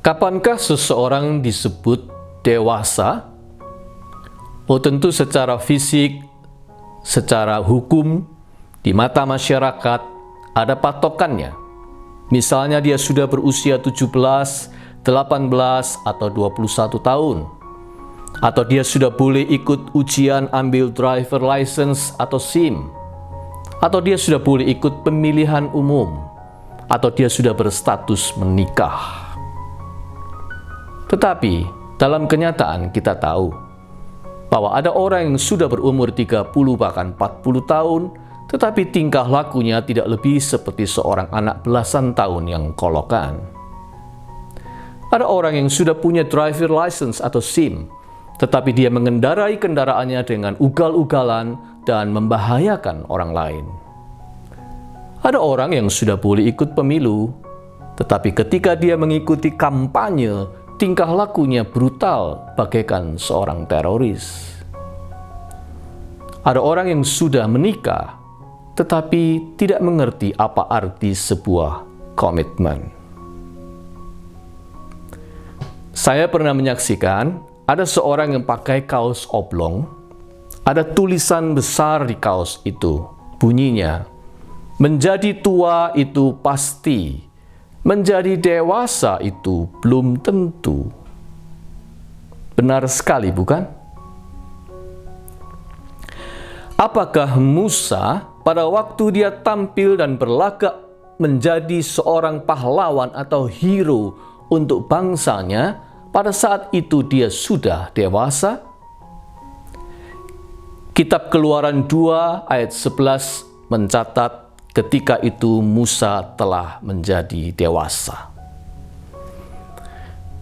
Kapankah seseorang disebut dewasa? Oh, tentu secara fisik, secara hukum, di mata masyarakat ada patokannya. Misalnya dia sudah berusia 17, 18, atau 21 tahun. Atau dia sudah boleh ikut ujian ambil driver license atau SIM. Atau dia sudah boleh ikut pemilihan umum. Atau dia sudah berstatus menikah. Tetapi dalam kenyataan kita tahu bahwa ada orang yang sudah berumur 30 bahkan 40 tahun, tetapi tingkah lakunya tidak lebih seperti seorang anak belasan tahun yang kolokan. Ada orang yang sudah punya driver license atau SIM, tetapi dia mengendarai kendaraannya dengan ugal-ugalan dan membahayakan orang lain. Ada orang yang sudah boleh ikut pemilu, tetapi ketika dia mengikuti kampanye, tingkah lakunya brutal bagaikan seorang teroris. Ada orang yang sudah menikah, tetapi tidak mengerti apa arti sebuah komitmen. Saya pernah menyaksikan ada seorang yang pakai kaos oblong, ada tulisan besar di kaos itu, bunyinya, "Menjadi tua itu pasti, menjadi dewasa itu belum tentu." Benar sekali, bukan? Apakah Musa pada waktu dia tampil dan berlagak menjadi seorang pahlawan atau hero untuk bangsanya, pada saat itu dia sudah dewasa? Kitab Keluaran 2 ayat 11 mencatat ketika itu Musa telah menjadi dewasa.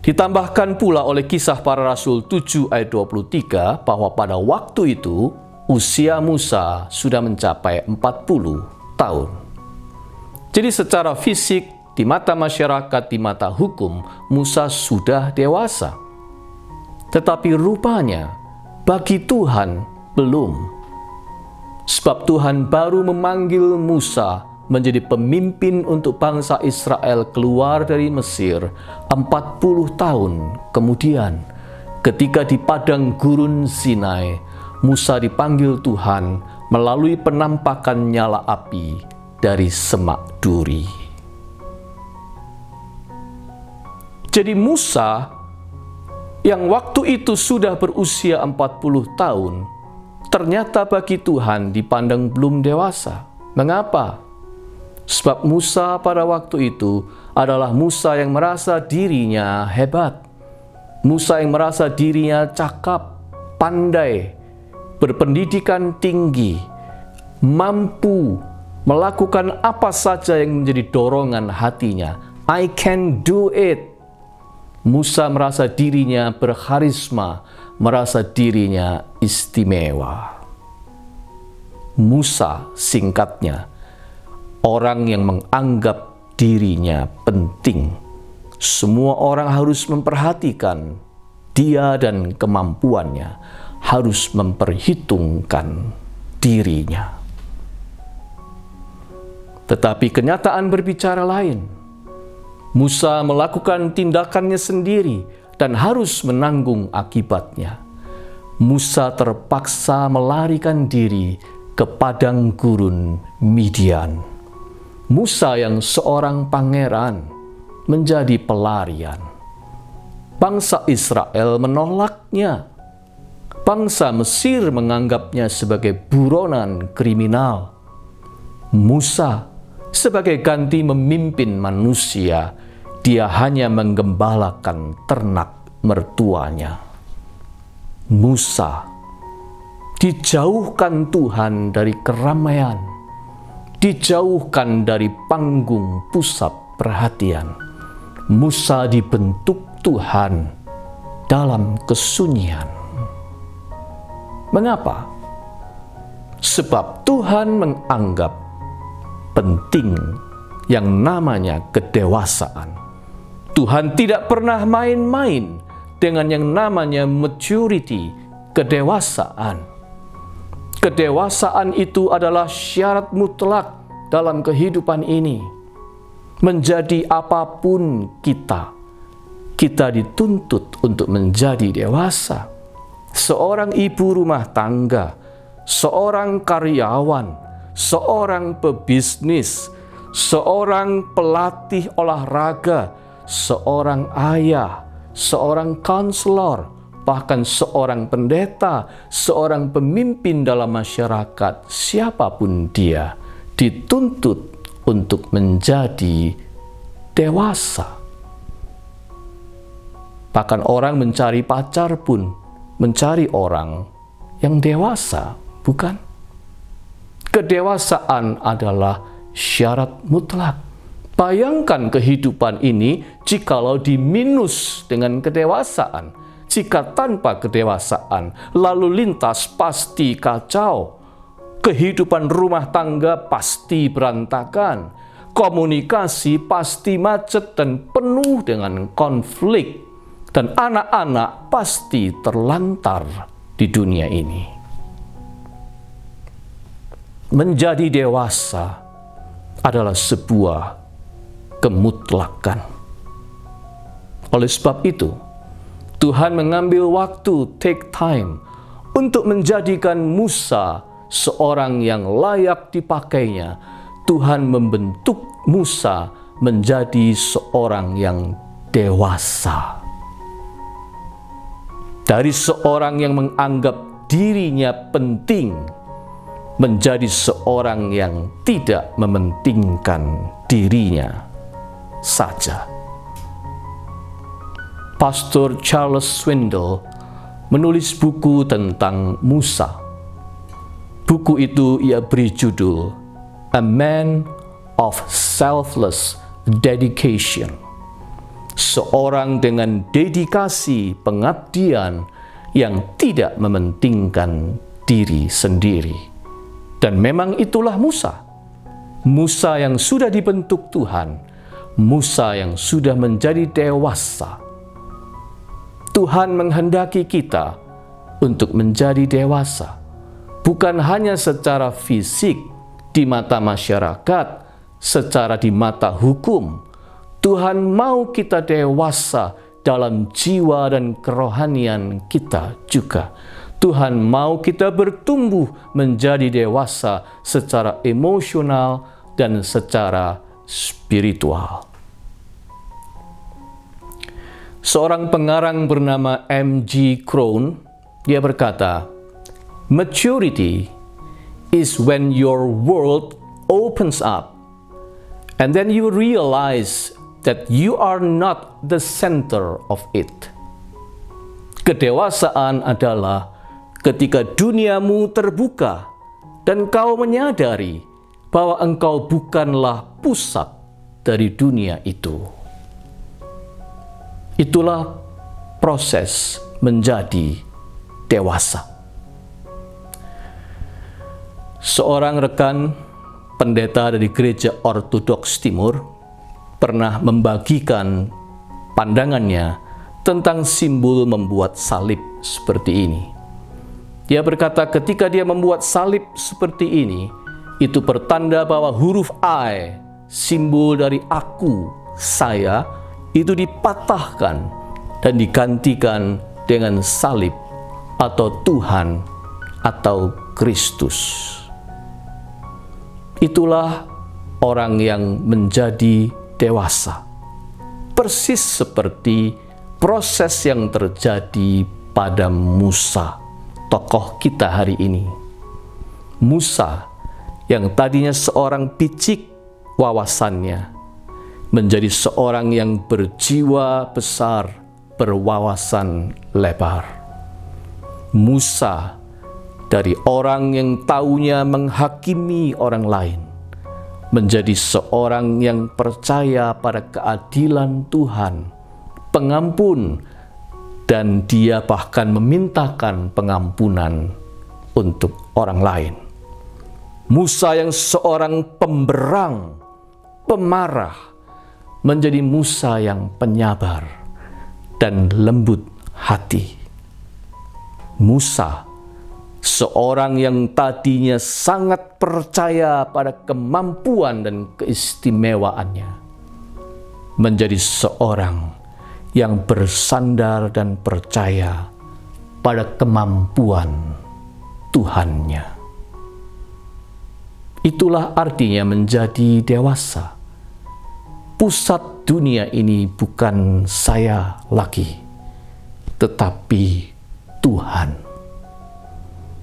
Ditambahkan pula oleh Kisah Para Rasul 7 ayat 23 bahwa pada waktu itu usia Musa sudah mencapai 40 tahun. Jadi secara fisik, di mata masyarakat, di mata hukum, Musa sudah dewasa. Tetapi rupanya bagi Tuhan belum. Sebab Tuhan baru memanggil Musa menjadi pemimpin untuk bangsa Israel keluar dari Mesir 40 tahun kemudian. Ketika di padang gurun Sinai, Musa dipanggil Tuhan melalui penampakan nyala api dari semak duri. Jadi Musa yang waktu itu sudah berusia 40 tahun, ternyata bagi Tuhan dipandang belum dewasa. Mengapa? Sebab Musa pada waktu itu adalah Musa yang merasa dirinya hebat. Musa yang merasa dirinya cakap, pandai, berpendidikan tinggi, mampu melakukan apa saja yang menjadi dorongan hatinya. I can do it. Musa merasa dirinya berkarisma, merasa dirinya istimewa. Musa, singkatnya, orang yang menganggap dirinya penting. Semua orang harus memperhatikan dia dan kemampuannya, harus memperhitungkan dirinya. Tetapi kenyataan berbicara lain. Musa melakukan tindakannya sendiri dan harus menanggung akibatnya. Musa terpaksa melarikan diri ke padang gurun Midian. Musa yang seorang pangeran menjadi pelarian. Bangsa Israel menolaknya. Bangsa Mesir menganggapnya sebagai buronan kriminal. Musa sebagai ganti memimpin manusia, dia hanya menggembalakan ternak mertuanya. Musa dijauhkan Tuhan dari keramaian, dijauhkan dari panggung pusat perhatian. Musa dibentuk Tuhan dalam kesunyian. Mengapa? Sebab Tuhan menganggap penting yang namanya kedewasaan. Tuhan tidak pernah main-main dengan yang namanya maturity, kedewasaan. Kedewasaan itu adalah syarat mutlak dalam kehidupan ini. Menjadi apapun kita, kita dituntut untuk menjadi dewasa. Seorang ibu rumah tangga, seorang karyawan, seorang pebisnis, seorang pelatih olahraga, seorang ayah, seorang konselor, bahkan seorang pendeta, seorang pemimpin dalam masyarakat, siapapun dia, dituntut untuk menjadi dewasa. Bahkan orang mencari pacar pun mencari orang yang dewasa, bukan? Kedewasaan adalah syarat mutlak. Bayangkan kehidupan ini jikalau diminus dengan kedewasaan. Jika tanpa kedewasaan, lalu lintas pasti kacau. Kehidupan rumah tangga pasti berantakan. Komunikasi pasti macet dan penuh dengan konflik. Dan anak-anak pasti terlantar di dunia ini. Menjadi dewasa adalah sebuah kemutlakan. Oleh sebab itu, Tuhan mengambil waktu, take time, untuk menjadikan Musa seorang yang layak dipakainya. Tuhan membentuk Musa menjadi seorang yang dewasa. Dari seorang yang menganggap dirinya penting, menjadi seorang yang tidak mementingkan dirinya saja. Pastor Charles Swindoll menulis buku tentang Musa. Buku itu ia beri judul A Man of Selfless Dedication. Seorang dengan dedikasi pengabdian yang tidak mementingkan diri sendiri. Dan memang itulah Musa. Musa yang sudah dibentuk Tuhan. Musa yang sudah menjadi dewasa. Tuhan menghendaki kita untuk menjadi dewasa. Bukan hanya secara fisik di mata masyarakat, secara di mata hukum. Tuhan mau kita dewasa dalam jiwa dan kerohanian kita juga. Tuhan mau kita bertumbuh menjadi dewasa secara emosional dan secara spiritual. Seorang pengarang bernama M.G. Crown, dia berkata, "Maturity is when your world opens up and then you realize that you are not the center of it." Kedewasaan adalah ketika duniamu terbuka dan kau menyadari bahwa engkau bukanlah pusat dari dunia itu. Itulah proses menjadi dewasa. Seorang rekan pendeta dari Gereja Ortodoks Timur pernah membagikan pandangannya tentang simbol membuat salib seperti ini. Dia berkata ketika dia membuat salib seperti ini, itu pertanda bahwa huruf I, simbol dari aku, saya, itu dipatahkan dan digantikan dengan salib atau Tuhan atau Kristus. Itulah orang yang menjadi dewasa. Persis seperti proses yang terjadi pada Musa, tokoh kita hari ini. Musa yang tadinya seorang picik wawasannya, menjadi seorang yang berjiwa besar, berwawasan lebar. Musa dari orang yang taunya menghakimi orang lain, menjadi seorang yang percaya pada keadilan Tuhan, pengampun, dan dia bahkan memintakan pengampunan untuk orang lain. Musa yang seorang pemberang, pemarah, menjadi Musa yang penyabar dan lembut hati. Musa, seorang yang tadinya sangat percaya pada kemampuan dan keistimewaannya, menjadi seorang yang bersandar dan percaya pada kemampuan Tuhannya. Itulah artinya menjadi dewasa. Pusat dunia ini bukan saya lagi, tetapi Tuhan.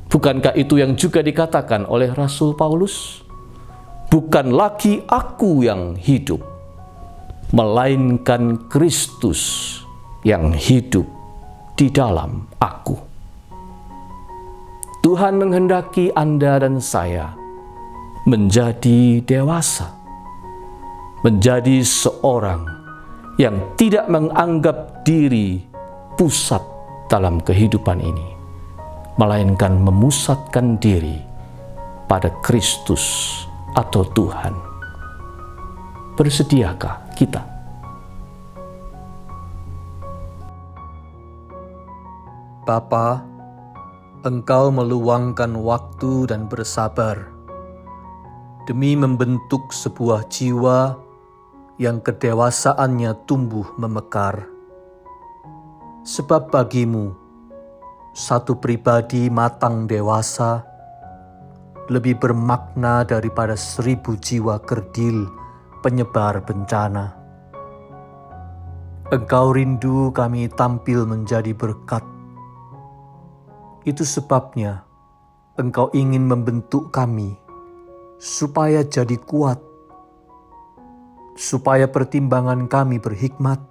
Bukankah itu yang juga dikatakan oleh Rasul Paulus? Bukan lagi aku yang hidup, melainkan Kristus yang hidup di dalam aku. Tuhan menghendaki Anda dan saya menjadi dewasa, menjadi seorang yang tidak menganggap diri pusat dalam kehidupan ini, melainkan memusatkan diri pada Kristus atau Tuhan. Bersediakah kita? Bapa, Engkau meluangkan waktu dan bersabar demi membentuk sebuah jiwa yang kedewasaannya tumbuh memekar. Sebab bagimu, satu pribadi matang dewasa lebih bermakna daripada 1000 jiwa kerdil penyebar bencana. Engkau rindu kami tampil menjadi berkat. Itu sebabnya Engkau ingin membentuk kami supaya jadi kuat, supaya pertimbangan kami berhikmat,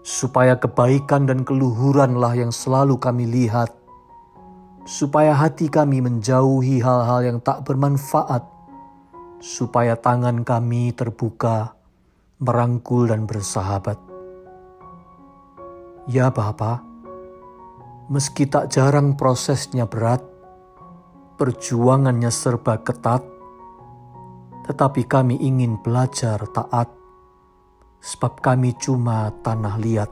supaya kebaikan dan keluhuranlah yang selalu kami lihat, supaya hati kami menjauhi hal-hal yang tak bermanfaat, supaya tangan kami terbuka, merangkul dan bersahabat. Ya Bapa, meski tak jarang prosesnya berat, perjuangannya serba ketat, tetapi kami ingin belajar taat, sebab kami cuma tanah liat.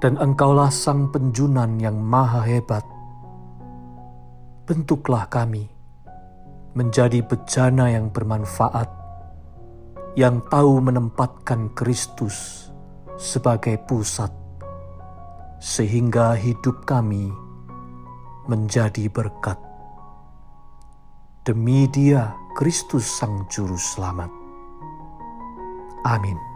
Dan Engkaulah Sang Penjunan yang maha hebat. Bentuklah kami menjadi bejana yang bermanfaat, yang tahu menempatkan Kristus sebagai pusat, sehingga hidup kami menjadi berkat. Demi Dia, Kristus Sang Juru Selamat. Amin.